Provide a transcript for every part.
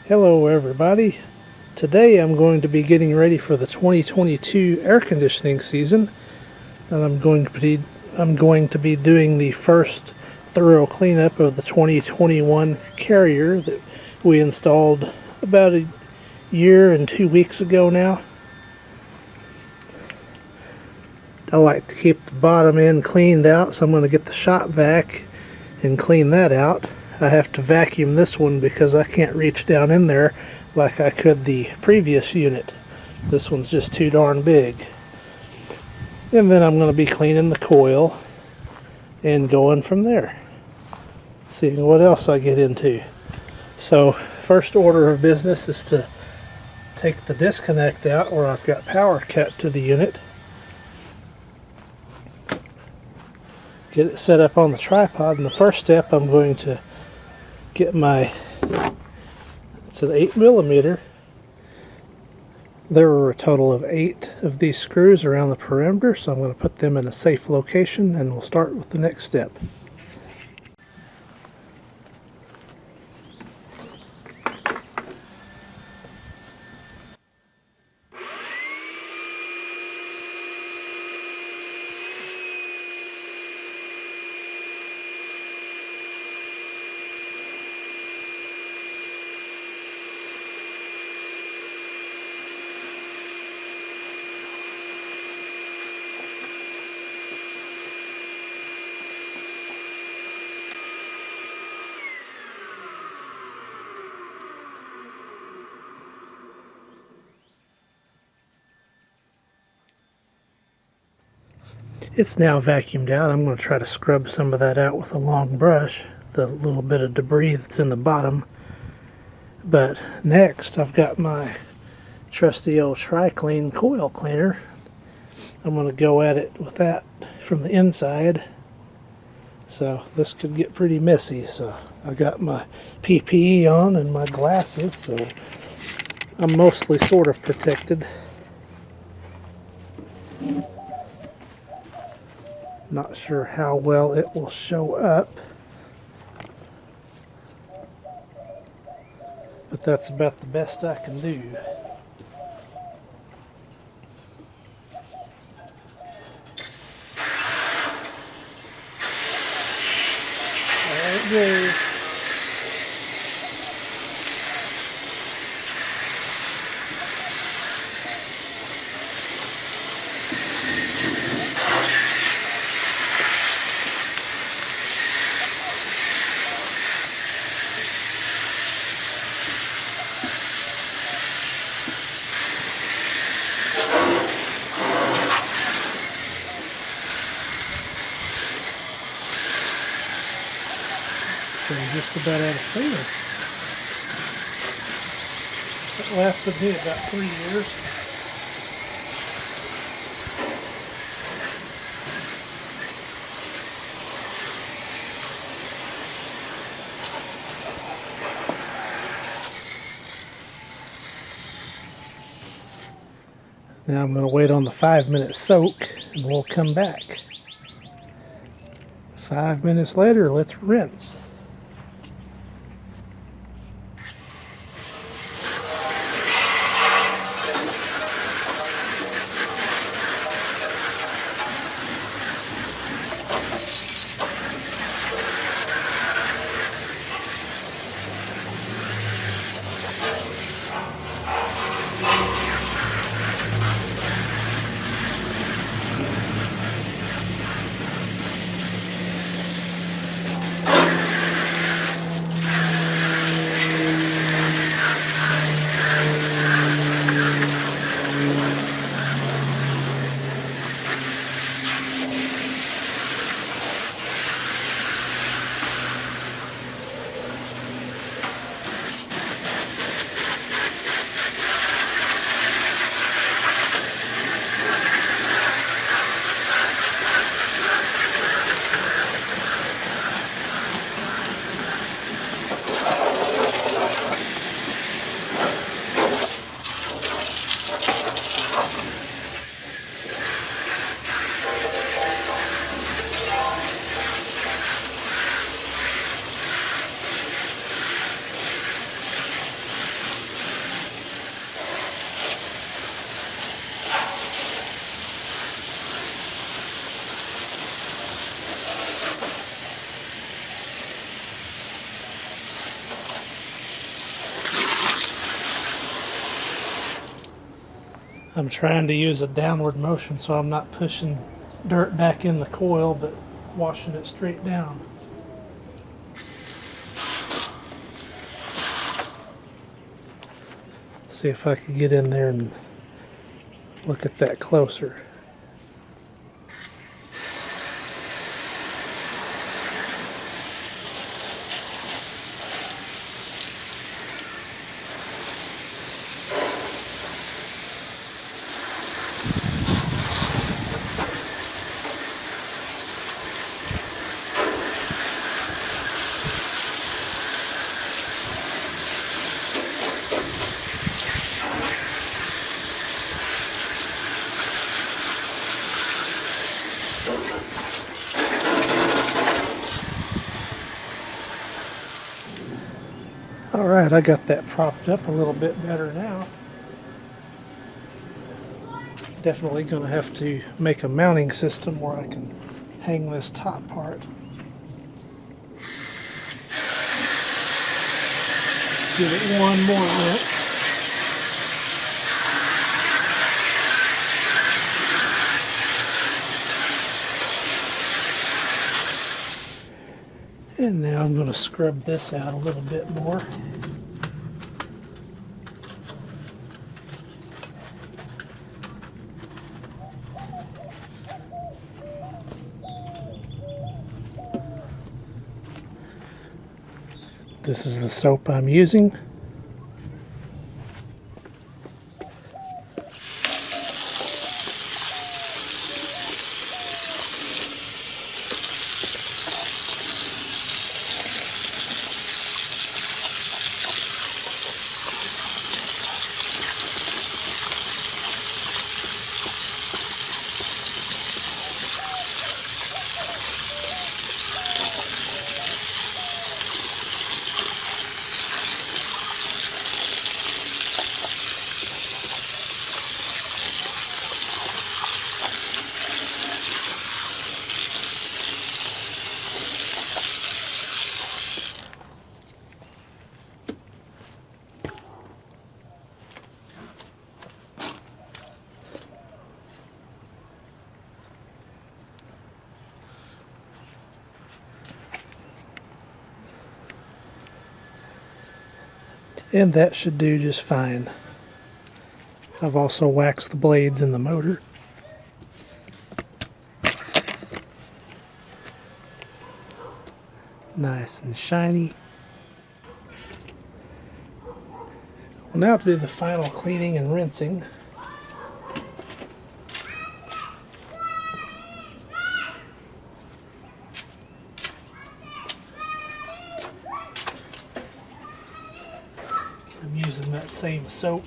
Hello everybody. Today I'm going to be getting ready for the 2022 air conditioning season, and I'm going to be doing the first thorough cleanup of the 2021 carrier that we installed about a year and 2 weeks ago now. I like to keep the bottom end cleaned out, so I'm going to get the shop vac and clean that out. I have to vacuum this one because I can't reach down in there like I could the previous unit. This one's just too darn big. And then I'm going to be cleaning the coil and going from there, seeing what else I get into. So first order of business is to take the disconnect out where I've got power cut to the unit, get it set up on the tripod, and the first step I'm going to get it's an 8mm. There were a total of 8 of these screws around the perimeter, so I'm going to put them in a safe location and we'll start with the next step. It's now vacuumed out. I'm going to try to scrub some of that out with a long brush, the little bit of debris that's in the bottom. But next I've got my trusty old Tri-Clean coil cleaner. I'm going to go at it with that from the inside. So this could get pretty messy. So I got my PPE on and my glasses, so I'm mostly sort of protected. Not sure how well it will show up, but that's about the best I can do. There it goes. So just about out of cleaner. It lasted me about 3 years. Now I'm going to wait on the 5-minute soak and we'll come back. 5 minutes later, let's rinse. I'm trying to use a downward motion so I'm not pushing dirt back in the coil but washing it straight down. See if I can get in there and look at that closer. Alright, I got that propped up a little bit better now. Definitely going to have to make a mounting system where I can hang this top part. Give it one more rinse. And now I'm going to scrub this out a little bit more. This is the soap I'm using. And that should do just fine. I've also waxed the blades in the motor. Nice and shiny. Well, now to do the final cleaning and rinsing. I'm using that same soap.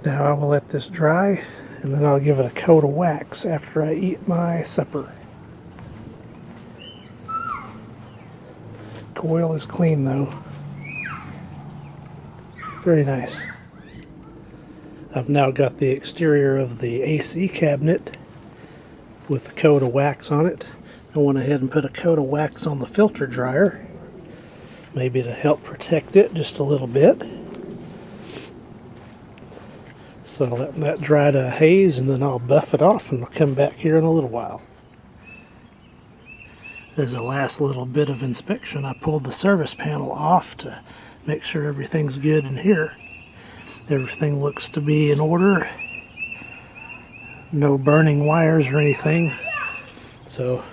Now I will let this dry, and then I'll give it a coat of wax after I eat my supper. Coil is clean though. Very nice. I've now got the exterior of the AC cabinet with a coat of wax on it. I went ahead and put a coat of wax on the filter dryer, maybe to help protect it just a little bit. So I'll let that dry to a haze, and then I'll buff it off and I'll come back here in a little while. As a last little bit of inspection, I pulled the service panel off to make sure everything's good in here. Everything looks to be in order. No burning wires or anything. So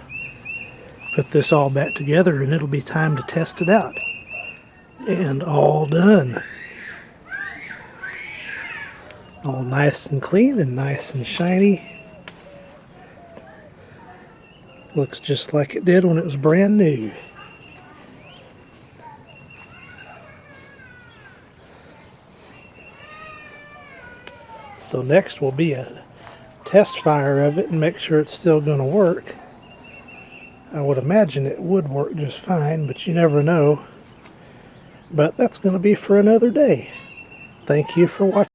put this all back together and it'll be time to test it out. And all done. All nice and clean and nice and shiny. Looks just like it did when it was brand new. So next will be a test fire of it and make sure it's still going to work. I would imagine it would work just fine, but you never know. But that's going to be for another day. Thank you for watching.